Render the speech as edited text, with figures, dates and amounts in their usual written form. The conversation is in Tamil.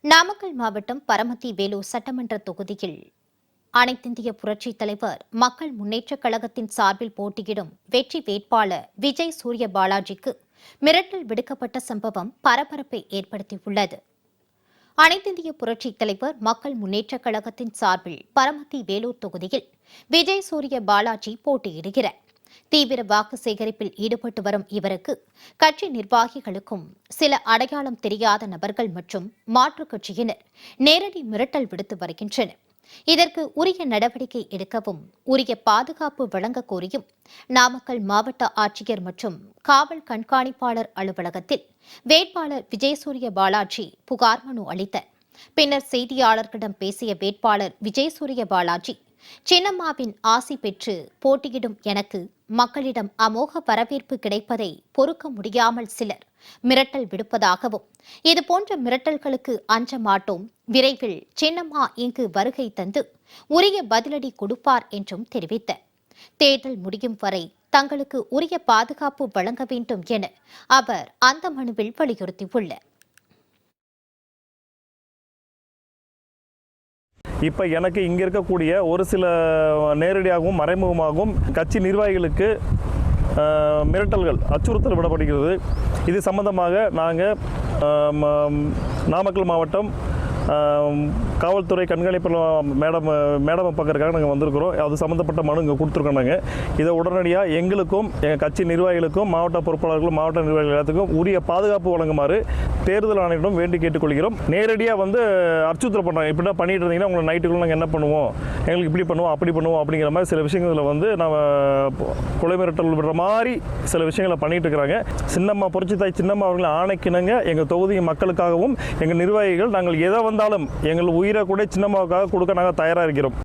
நாமக்கல் மாவட்டம் பரமத்தி வேலூர் சட்டமன்ற தொகுதியில் அனைத்திந்திய புரட்சித் தலைவர் மக்கள் முன்னேற்றக் கழகத்தின் சார்பில் போட்டியிடும் வெற்றி வேட்பாளர் விஜய் சூரிய பாலாஜிக்கு மிரட்டல் விடுக்கப்பட்ட சம்பவம் பரபரப்பை ஏற்படுத்தியுள்ளது. அனைத்திந்திய புரட்சித் தலைவர் மக்கள் முன்னேற்றக் கழகத்தின் சார்பில் பரமத்தி வேலூர் தொகுதியில் விஜய் சூரிய பாலாஜி போட்டியிடுகிறார். தீவிர வாக்கு சேகரிப்பில் ஈடுபட்டு வரும் இவருக்கு கட்சி நிர்வாகிகளுக்கும் சில அடையாளம் தெரியாத நபர்கள் மற்றும் மாற்றுக் கட்சியினர் நேரடி மிரட்டல் விடுத்து வருகின்றனர். இதற்கு உரிய நடவடிக்கை எடுக்கவும் உரிய பாதுகாப்பு வழங்க கோரியும் நாமக்கல் மாவட்ட ஆட்சியர் மற்றும் காவல் கண்காணிப்பாளர் அலுவலகத்தில் வேட்பாளர் விஜயசூரிய பாலாஜி புகார் மனு அளித்தார். பின்னர் செய்தியாளர்களிடம் பேசிய வேட்பாளர் விஜயசூரிய பாலாஜி, சின்னம்மாவின் ஆசி பெற்று போட்டியிடும் எனக்கு மக்களிடம் அமோக வரவேற்பு கிடைப்பதை பொறுக்க முடியாமல் சிலர் மிரட்டல் விடுப்பதாகவும், இதுபோன்ற மிரட்டல்களுக்கு அஞ்ச மாட்டோம், விரைவில் சின்னம்மா இங்கு வருகை தந்து உரிய பதிலடி கொடுப்பார் என்றும் தெரிவித்தார். தேர்தல் முடியும் வரை தங்களுக்கு உரிய பாதுகாப்பு வழங்க வேண்டும் என அவர் அந்த மனுவில் வலியுறுத்தியுள்ளார். இப்போ எனக்கு இங்கே இருக்கக்கூடிய ஒரு சில நேரடியாகவும் மறைமுகமாகவும் கட்சி நிர்வாகிகளுக்கு மிரட்டல்கள், அச்சுறுத்தல் விடப்படுகிறது. இது சம்பந்தமாக நாங்கள் நாமக்கல் மாவட்டம் காவல்துறை கண்காணிப்பு மேடம் பார்க்கறதுக்காக நாங்கள் வந்திருக்கிறோம். அது சம்மந்தப்பட்ட மனு இங்கே கொடுத்துருக்கோம். நாங்கள் இதை உடனடியாக எங்களுக்கும் எங்கள் கட்சி நிர்வாகிகளுக்கும் மாவட்ட பொறுப்பாளர்களும் மாவட்ட நிர்வாகிகள் எல்லாத்துக்கும் உரிய பாதுகாப்பு வழங்குமாறு தேர்தல் ஆணையரிடம் வேண்டி கேட்டுக்கொள்கிறோம். நேரடியாக அச்சுறுத்தல் பண்ணுறாங்க. இப்படின்னா பண்ணிட்டு இருந்தீங்கன்னா உங்களை நைட்டுக்குள்ள நாங்கள் என்ன பண்ணுவோம், எங்களுக்கு இப்படி பண்ணுவோம் அப்படி பண்ணுவோம் அப்படிங்கிற மாதிரி சில விஷயங்களில் நம்ம கொலை மிரட்டல் விடுற மாதிரி சில விஷயங்களை பண்ணிட்டு இருக்கிறாங்க. சின்னம்மா புரட்சித்தாய் சின்னம்மா அவர்களை ஆணைக்கிணங்க எங்கள் தொகுதி மக்களுக்காகவும் எங்கள் நிர்வாகிகள் நாங்கள் எதை வந்தாலும் எங்கள் உயிரை கூட சின்னம்மாவுக்காக கொடுக்க நாங்கள் தயாராக இருக்கிறோம்.